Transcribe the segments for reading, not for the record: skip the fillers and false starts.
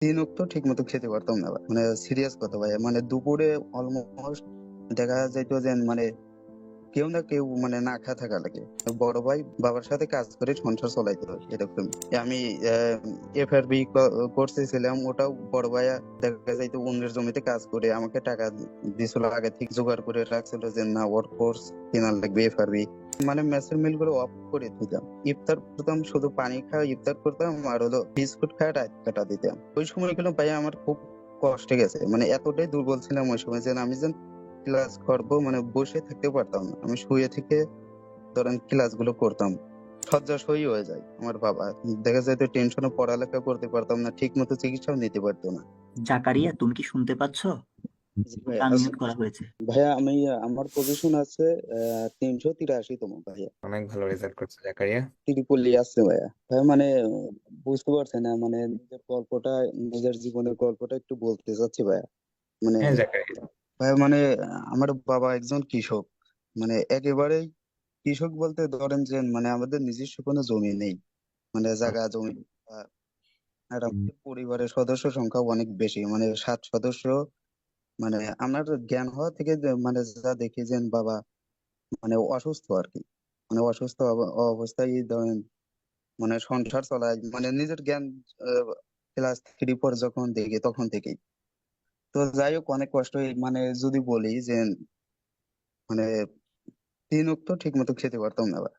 দিন তো ঠিক মতো খেতে পারতাম না ভাই। মানে সিরিয়াস কথা ভাই, মানে দুপুরে অলমোস্ট দেখা যাইতো যে মানে কেউ না কেউ মানে না খা থাকা লাগে। বড় ভাই বাবার সাথে কাজ করে সংসার চলাইতে হয় এরকম। আমি এফআরবি কোর্সে ছিলাম, ওটাও বড় ভাইয়া দেখা যাইতো অন্যের জমিতে কাজ করে আমাকে টাকা দিছিল, আগে থেকে জোগাড় করে রাখছিল যে না ওর কোর্স কেনার লাগবে এফআরবি। মানে মেসের মিল গুলো অফ করে দিতাম, ইফতার করতাম, শুধু পানি খাওয়া ইফতার করতাম আর হলো বিস্কুট খাওয়া রাত কাটা দিতাম। ওই সময়গুলো ভাই আমার খুব কষ্টে গেছে, মানে এতটাই দুর্বল ছিলাম ওই সময় যে আমি যেন ক্লাস করবো মানে বসে থাকতে পারতাম না, আমি শুয়ে থেকে ধরেন ক্লাস গুলো করতাম। শয্যাশয়ী হয়ে যায় আমার বাবা, দেখা যায় তো টেনশনে পড়ালেখা করতে পারতাম না, ঠিক মতো চিকিৎসাও নিতে পারতো না। জাকারিয়া, তুমি কি শুনতে পাচ্ছ? জি ভাই তোমাকে আছে। আনমিউট করা হয়েছে। ভাইয়া আমি আমার পজিশন আছে 383 তম ভাইয়া। অনেক ভালো রেজাল্ট করছে জাকারিয়া। ত্রিপলি আছে ভাইয়া। ভাইয়া মানে বুঝতে পারছেন না, মানে নিজের গল্পটা, নিজের জীবনের গল্পটা একটু বলতে চাচ্ছি ভাইয়া। মানে হ্যাঁ জাকারিয়া। ভাইয়া মানে আমার বাবা একজন কৃষক, মানে একেবারেই কৃষক বলতে ধরেন যে মানে আমাদের নিজস্ব কোনো জমি নেই, মানে জায়গা জমি আর আমাদের পরিবারের সদস্য সংখ্যা অনেক বেশি, মানে 7 সদস্য। মানে আমার জ্ঞান হওয়া থেকে মানে যা দেখি যে বাবা মানে অসুস্থ আর কি, মানে অসুস্থ অবস্থায় ধরেন মানে সংসার চালায়, মানে নিজের জ্ঞান ক্লাস 3 পর যখন দেখি তখন থেকেই। তো যাই হোক অনেক কষ্ট মানে যদি বলি যে মানে 3 তো ঠিক মতো খেতে পারতাম না ভাই।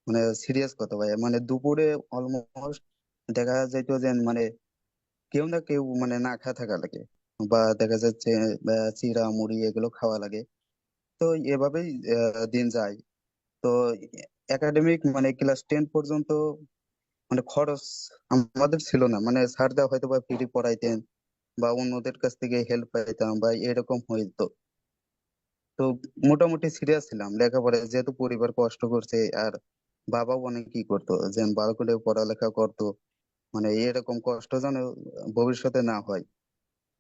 মানে সিরিয়াস কথা ভাই, মানে দুপুরে অলমোস্ট দেখা যাইতো যে মানে কেউ না কেউ মানে না খা থাকা লাগে, বা দেখা যাচ্ছে চিড়া মুড়ি এগুলো খাওয়া লাগে। তো এভাবেই দিন যায়। তো একাডেমিক মানে ক্লাস 10 পর্যন্ত মানে খরচ আমাদের ছিল না, মানে স্যাররা হয়তো বা ফ্রি পড়াইতেন বা অন্যদের কাছ থেকে হেল্প পাইতাম বা এরকম হইতো। তো মোটামুটি সিরিয়াস ছিলাম লেখাপড়ায়, যেহেতু পরিবার কষ্ট করছে আর বাবাও অনেক কি করতো যে ভালো করে পড়ালেখা করতো, মানে এরকম কষ্ট যেন ভবিষ্যতে না হয়।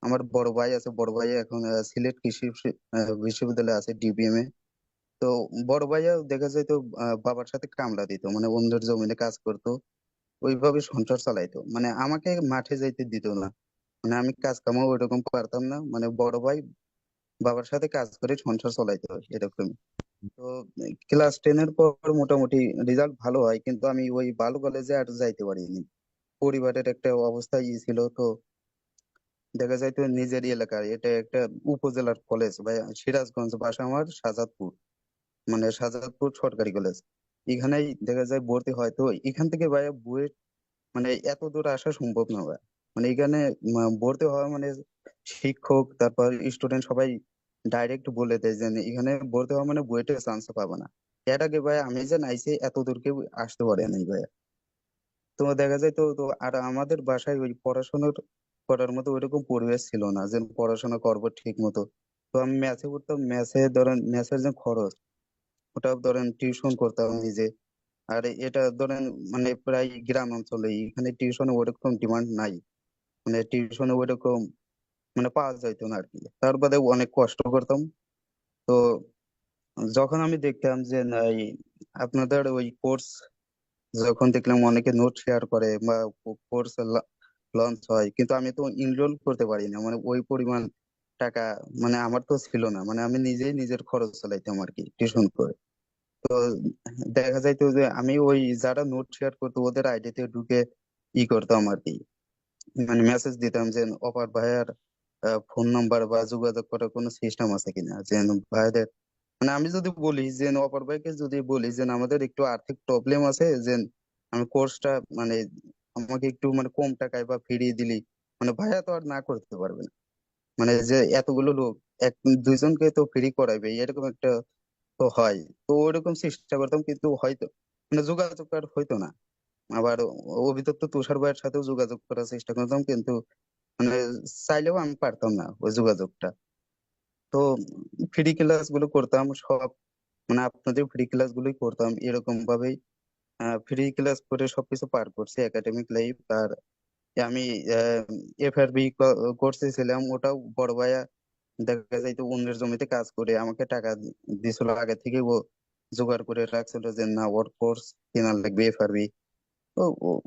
আমার বড় ভাই আছে, বড় ভাই এখন সিলেট কৃষি বিশ্ববিদ্যালয়ে আছে ডিবিএম এ। তো বড় ভাইয়া দেখা যায় তো বাবার সাথে কামলা দিত, মানে অন্যের জমিনে কাজ করতো, ওইভাবে সংসার চালাইতো, মানে আমাকে মাঠে যাইতে দিত না। মানে আমি কাজ কামও ওইরকম পারতাম না, মানে বড় ভাই বাবার সাথে কাজ করে সংসার চালাইতো এরকম। তো ক্লাস 10 এর পর মোটামুটি রেজাল্ট ভালো হয়, কিন্তু আমি ওই ভালো কলেজে আর যাইতে পারিনি। পরিবারের একটা অবস্থা ছিল তো, দেখা যায় তো নিজেরই এলাকার এটা একটা উপজেলার কলেজ ভাই, সিরাজগঞ্জ, বাসা আমার শাহজাদপুর, মানে শাহজাদপুর সরকারি কলেজ। এখানেই দেখা যায় ভর্তি হয়, তো এখান থেকে ভাই বুয়েট মানে এত দূর আসা সম্ভব না ভাই। মানে এখানে ভর্তি হওয়া মানে শিক্ষক তারপর স্টুডেন্ট সবাই ডাইরেক্ট বলে দেয় যে এখানে ভর্তি হওয়া মানে বুয়েটে চান্স পাবে না। এর আগে ভাই আমি যে নাইসে এত দূর কেউ আসতে পারে নাই ভাই। তো দেখা যায় তো তো আর আমাদের বাসায় ওই পড়াশোনার করার মতো ওইরকম পরিবেশ ছিল না যে পড়াশোনা করবো ঠিক মতো। তো আমি ম্যাথে পড়তাম, ম্যাথে ধরেন ম্যাথের যে খরচ ওটা ধরেন টিউশন করতাম নিজে। আর এটা ধরেন মানে প্রায় গ্রাম অঞ্চলে, এখানে টিউশনে ওরকম ডিমান্ড নাই, মানে টিউশনে ওইরকম মানে পাওয়া যাইতো না আর কি। তার বাদে অনেক কষ্ট করতাম। তো যখন আমি দেখতাম যে না এই আপনাদের ওই কোর্স, যখন দেখলাম অনেকে নোট শেয়ার করে বা কোর্স লঞ্চ হয়, কিন্তু আমি তো ইনরোল করতে পারি না, মানে ওই পরিমাণ টাকা মানে আমার তো ছিল না, মানে আমি নিজেই নিজের খরচ চালাইতাম আর কি টিউশন করে। তো দেখা যাইতো যে আমি ওই যারা নোট শেয়ার করতো ওদের আইডিতে ঢুকে ই করতাম আর কি, মানে মেসেজ দিতাম যে অপার ভাইয়ার ফোন নাম্বার বা যোগাযোগ করার কোনো সিস্টেম আছে কিনা, যে ভাইদের মানে আমি যদি বলি যে অপর ভাইকে যদি বলি যে আমাদের একটু আর্থিক প্রবলেম আছে, যে আমি কোর্সটা মানে আমাকে একটু মানে কম টাকায় বা ফিরিয়ে দিলি, মানে ভাইয়া তো আর না করতে পারবে না। মানে যে এতগুলো লোক এক দুইজনকে তো ফ্রি করাইবে এরকম একটা তো হয়। তো ওইরকম চেষ্টা করতাম, কিন্তু হয়তো মানে যোগাযোগ আর হইতো না। আবার অভিযুক্ত তুষার ভাইয়ের সাথেও যোগাযোগ করার চেষ্টা করতাম, কিন্তু মানে চাইলেও আমি পারতাম না ওই যোগাযোগটা। তো ফ্রি ক্লাস গুলো করতাম সব, মানে আপনাদের ফ্রি ক্লাস গুলোই করতাম এরকম ভাবেই। ফ্রি ক্লাস করে সবকিছু পার করছি একাডেমিক লাইফ। আর আমি এফআরবি কোর্সে ছিলাম, ওটাও বড় ভাইয়া দেখা যাইতো অন্যের জমিতে কাজ করে আমাকে টাকা দিছিল, আগে থেকে ও জোগাড় করে রাখছিল যে না ওর কোর্স কেনার লাগবে এফআরবি। তো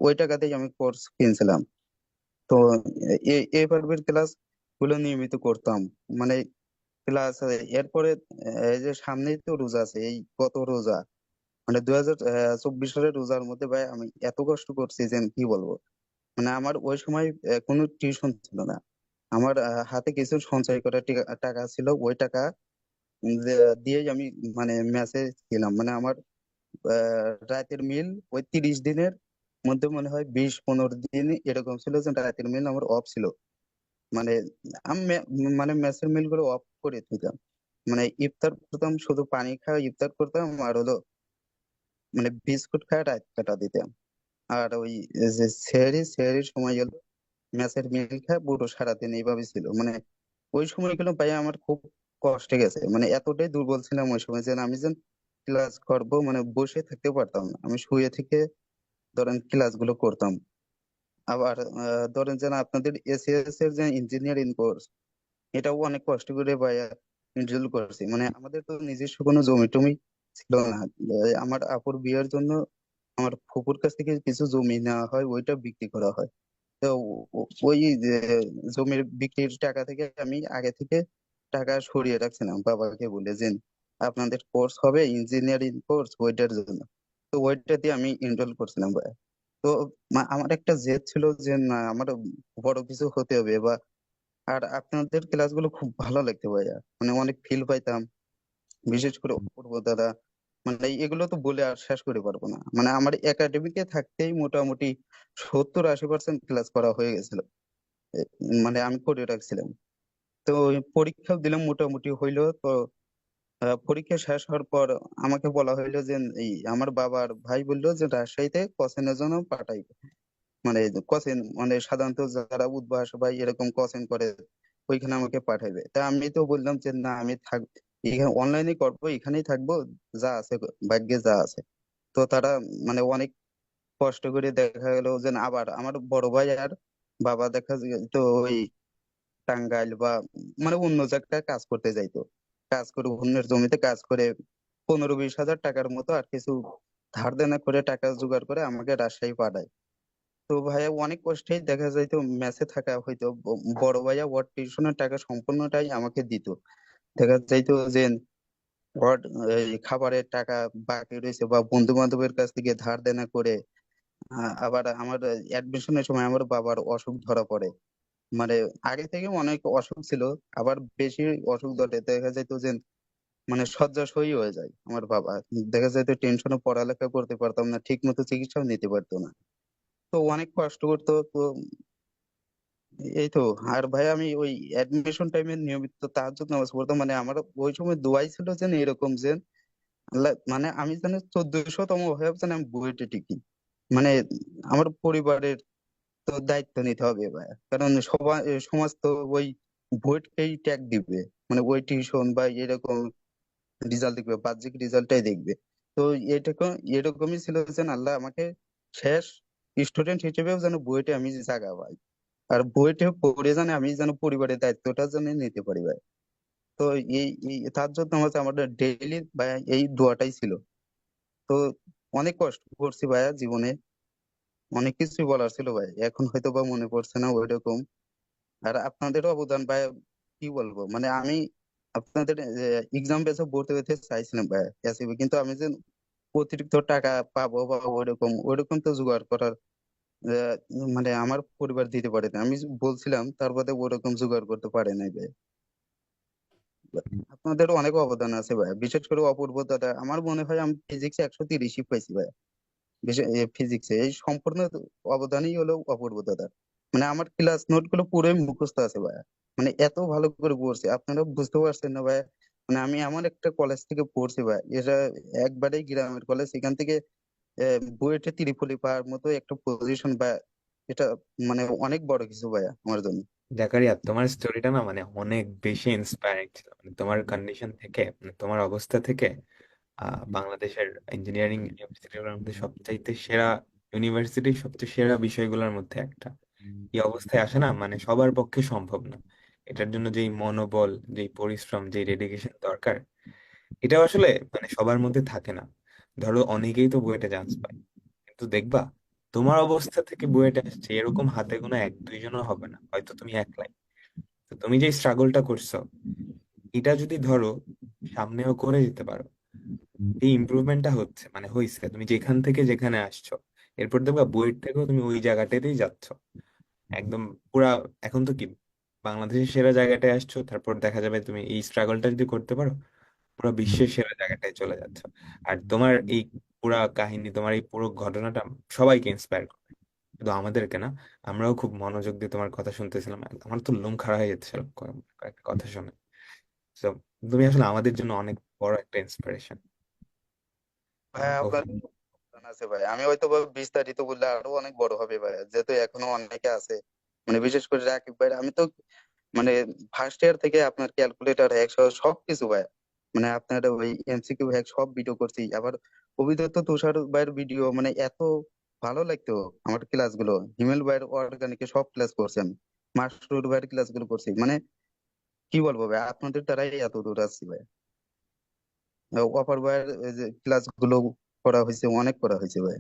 ওই টাকাতেই আমি কোর্স কিনছিলাম। তো এই পর্বের ক্লাস গুলো নিয়মিত করতাম। মানে ক্লাস এরপরে এই যে সামনেই তো রোজা আছে, এই গত রোজা মানে 2024 সালের রোজার মধ্যে ভাই আমি এত কষ্ট করছি যে কি বলবো। মানে আমার ওই সময় কোনো টিউশন ছিল না। আমার হাতে কিছু সঞ্চয় করা টাকা ছিল, ওই টাকা দিয়েই আমি মানে ম্যাচে ছিলাম। মানে আমার রাতের মিল ওই 30 দিনের মধ্যে মনে হয় 20-15 দিন এরকম ছিল যে রাতের মিল আমার অফ ছিল। মানে আমি মানে ম্যাচের মিল গুলো অফ করে দিতাম। মানে ইফতার করতাম, শুধু পানি খাওয়া ইফতার করতাম, আর হলো মানে বিস্কুট খাওয়া রাত কাটা দিতাম। আর ওই যে সেহরির সময় গেল ম্যাচের মিল খায় পুরো সারাদিন এইভাবে ছিল। মানে ওই সময়গুলো ভাই আমার খুব কষ্টে গেছে। মানে এতটাই দুর্বল ছিলাম ওই সময় যে আমি যেন ক্লাস করবো মানে বসে থাকতে পারতাম না, আমি শুয়ে থেকে ধরেন ক্লাস গুলো করতাম। আবার ধরেন যেন আপনাদের এসিএস এর যে ইঞ্জিনিয়ারিং কোর্স, এটাও অনেক কষ্ট করে ভাইয়া ইনরোল করছি। মানে আমাদের তো নিজস্ব কোনো জমি টমি ছিল না। আমার আপুর বিয়ের জন্য আমার ফুপুর কাছ থেকে কিছু জমি নেওয়া হয়, ওইটা বিক্রি করা হয়। তো ওই যে জমির বিক্রির টাকা থেকে আমি আগে থেকে টাকা সরিয়ে রাখছিলাম বাবাকে বলে যে আপনাদের কোর্স হবে ইঞ্জিনিয়ারিং কোর্স, ওইটার জন্য। তো ওইটা দিয়ে আমি এনরোল করছিলাম ভাই। তো আমার একটা জেদ ছিল যে না আমার বড় কিছু হতে হবে বা। আর আপনাদের ক্লাসগুলো খুব ভালো লাগতো ভাইয়া, মানে অনেক ফিল পাইতাম। বিশেষ করে অপূর্ব দাদা, মানে এগুলো তো বলে আর শেষ করে পারবো না। মানে আমার একাডেমিকে থাকতেই মোটামুটি 70-80% ক্লাস করা হয়ে গেছিল। এ, মানে আমি করে রাখছিলাম। তো ওই পরীক্ষাও দিলাম, মোটামুটি হইলো তো। পরীক্ষা শেষ হওয়ার পর আমাকে বলা হইলো যে এই আমার বাবার ভাই বললো যে রাজশাহীতে কোচিং এর জন্য পাঠাইবে। মানে কোচিং মানে সাধারণত যারা উদ্ভাস বা এরকম কোচিং করে ওইখানে আমাকে পাঠাইবে। তা আমি তো বললাম যে না আমি থাক এখানে অনলাইনে করবো, এখানেই থাকবো, যা আছে ভাগ্যে যা আছে। তো তারা মানে অনেক কষ্ট করে দেখা গেল যে আবার আমার বড় ভাই আর বাবা দেখা যেত ওই টাঙ্গাইল বা মানে অন্য জায়গায় কাজ করতে যাইতো। কাজ করে অন্যের জমিতে কাজ করে 15-20 হাজার টাকার মতো আর কিছু ধার দেনা করে টাকা জোগাড় করে আমাকে রাজশাহী পাঠায়। তো ভাইয়া অনেক কষ্টেই দেখা যাইতো মেসে থাকা হয়তো বড় ভাইয়া ওর টিউশনের টাকা সম্পূর্ণটাই আমাকে দিত। দেখা যাইতো যে ওর এই খাবারের টাকা বাকি রয়েছে বা বন্ধু বান্ধবের কাছ থেকে ধার দেনা করে। আবার আমার অ্যাডমিশনের সময় আমার বাবার অসুখ ধরা পড়ে। মানে আগে থেকে অনেক অসুখ ছিল, আবার বেশি অসুখ ধরে দেখা যাইতো যে মানে শয্যাশয়ী হয়ে যায় আমার বাবা। দেখা যাইতো টেনশনে পড়ালেখা করতে পারতাম না, ঠিক মতো চিকিৎসাও নিতে পারতো না। তো অনেক কষ্ট করতো তো। এই তো। আর ভাই আমি ওই অ্যাডমিশন টাইমে নিয়মিত তাহাজ্জুদ নামাজ পড়তাম। মানে আমার ওই সময় দোয়াই ছিল যে এরকম যে আল্লাহ মানে আমি জানি 1400তম হয়ে যেন আমি বুয়েটে টিকি। মানে আমার পরিবারের তো দায়িত্ব নিতে হবে ভাই, কারণ সবাই সমাজ তো ওই বুয়েটকেই ট্যাগ দিবে। মানে ওই টিউশন বা এরকম রেজাল্ট দেখবে, বাহ্যিক রেজাল্টটাই দেখবে। তো এটাকে এরকমই ছিল যেন আল্লাহ আমাকে শেষ স্টুডেন্ট হিসেবেও যেন বুয়েটে আমি জায়গা পাই। আর বইটা পড়ে জানে আমি যেন পরিবারের দায়িত্বটা যেন নিতে পারি ভাই। তো তার জন্য আমাদের ডেইলি ভাই এই দোয়াটাই ছিল। তো অনেক কষ্ট করছি ভাইয়া জীবনে, অনেক কিছুই বলার ছিল ভাই, এখন হয়তো বা মনে পড়ছে না ওইরকম। আর আপনাদেরও অবদান ভাই, কি বলবো মানে আমি আপনাদের এক্সাম বেসে ভর্তি হতে চাইছিলাম ভাই এসিবি, কিন্তু আমি যে অতিরিক্ত টাকা পাবো বা ওইরকম ওইরকম তো জোগাড় করার আহ, মানে আমার পরিবার দিতে পারে না। আমি বলছিলাম তারপরে ওরকম জোগাড় করতে পারে নাই ভাই। আপনাদেরও অনেক অবদান আছে ভাই, বিশেষ করে অপূর্ব দাদা। আমার মনে হয় আমি ফিজিক্সে 130 পাইছি ভাই। বিশেষ ফিজিক্সে এই সম্পূর্ণ অবদানই হলো অপূর্ব দাদা। মানে আমার ক্লাস নোট গুলো পুরোই মুখস্থ আছে ভাই। মানে এত ভালো করে পড়ছে আপনারা বুঝতে পারছেন না ভাই। মানে আমি এমন একটা কলেজ থেকে পড়ছি ভাই, এটা একবারেই গ্রামের কলেজ, এখান থেকে বুয়েটে ত্রিপলি পাওয়ার মতো একটা পজিশন বা এটা মানে অনেক বড় কিছু ভাইয়া আমার জন্য। জাকারিয়া, তোমার স্টোরিটা না মানে অনেক বেশি ইন্সপায়ারিং ছিল। মানে তোমার কন্ডিশন থেকে, মানে তোমার অবস্থা থেকে বাংলাদেশের ইঞ্জিনিয়ারিং ইউনিভার্সিটিগুলোর মধ্যে সবচাইতে সেরা ইউনিভার্সিটি, সবচেয়ে সেরা বিষয়গুলোর মধ্যে একটা। এই অবস্থায় আসে না, মানে সবার পক্ষে সম্ভব না। এটার জন্য যেই মনোবল, যেই পরিশ্রম, যেই ডেডিকেশন দরকার, এটা আসলে মানে সবার মধ্যে থাকে না। ধরো অনেকেই তো বুয়েটে চান্স পায়, কিন্তু দেখবা তোমার অবস্থা থেকে বুয়েটে আসছে এরকম হাতে গোনা এক দুইজনও হবে না, হয়তো তুমি একলাই। তো তুমি যে স্ট্রাগলটা করছো, এটা যদি ধরো সামনেও করে দিতে পারো, এই ইমপ্রুভমেন্টটা হচ্ছে মানে হয়েছে, তুমি যেখান থেকে যেখানে আসছো, এরপর দেখবা বুয়েট থেকেও তুমি ওই জায়গাটাতেই যাচ্ছ একদম পুরা। এখন তো কি বাংলাদেশের সেরা জায়গাটায় আসছো, তারপর দেখা যাবে তুমি এই স্ট্রাগলটা যদি করতে পারো, পুরো বিশ্বের সেরা জায়গাটায় চলে যাচ্ছ। আর তোমার এই পুরা কাহিনী, তোমার এই পুরো ঘটনাটা সবাইকে ইন্সপায়ার করবে, শুধু আমাদেরকে না। আমরাও খুব মনোযোগ দিয়ে তোমার কথা শুনতেছিলাম, আমার তো লোম খাড়া হয়ে যাচ্ছিল কয়েকটা কথা শুনে। তো তুমি আসলে আমাদের জন্য অনেক বড় একটা ইন্সপিরেশন। ভাই আপনার plan আছে ভাই, আমি হয়তো বা বিস্তারিত বললে আরো অনেক বড় হবে ভাই, যেহেতু এখনো অনেকে আছে, মানে বিশেষ করে রাকিব ভাই। আমি তো মানে ফার্স্ট ইয়ার থেকে আপনার ক্যালকুলেটর হ্যাক সহ সবকিছু ভাই, মানে আপনার ওই এমসিকিউ হ্যাক সব ভিডিও করছি। আবার অভিদত্ত তুষার ভাইয়ের ভিডিও মানে এত ভালো লাগতো আমার ক্লাসগুলো। হিমেল ভাইয়ের অর্গানিকে সব ক্লাস করছি আমি, মাসরুর ভাইয়ের ক্লাসগুলো করছি। মানে কি বলবো ভাই, আপনাদের দ্বারাই এত দূর আসছি ভাই। অপার ভাইয়ের এই যে ক্লাসগুলো করা হয়েছে, অনেক করা হয়েছে ভাই।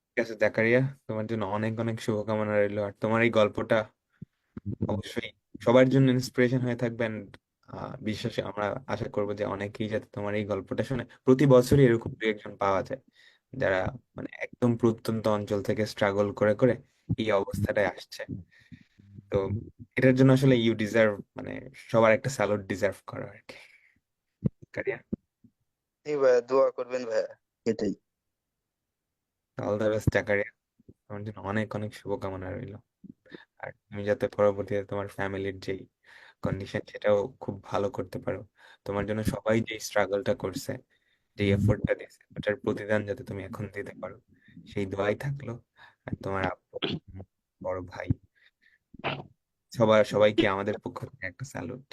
ঠিক আছে জাকারিয়া, তোমার জন্য অনেক অনেক শুভকামনা রইলো। আর তোমার এই গল্পটা অবশ্যই সবার জন্য ইন্সপিরেশন হয়ে থাকবেন। বিশ্বাসে আমরা আশা করবো যে অনেকেই যাতে তোমার এই গল্পটা শুনে, প্রতি বছরই এরকম দু একজন পাওয়া যায় যারা মানে একদম প্রত্যন্ত অঞ্চল থেকে স্ট্রাগল করে করে এই অবস্থাটায় আসছে। তো এটার জন্য আসলে ইউ ডিজার্ভ, মানে সবার একটা স্যালুট ডিজার্ভ করো আর কি, জাকারিয়া। এই ভাই দোয়া করবেন ভাই, এটাই। অল দ্য বেস্ট জাকারিয়া, তোমার জন্য অনেক অনেক শুভকামনা রইলো। আর তুমি যাতে পরবর্তীতে তোমার ফ্যামিলির যেই কন্ডিশন সেটাও খুব ভালো করতে পারো। তোমার জন্য সবাই যে স্ট্রাগলটা করছে, যে এফোর্টটা দিয়েছে, ওটার প্রতিদান যাতে তুমি এখন দিতে পারো, সেই দোয়াই থাকলো। আর তোমার আব্বু, আম্মু, বড় ভাই, সবাইকে আমাদের পক্ষ থেকে একটা স্যালুট।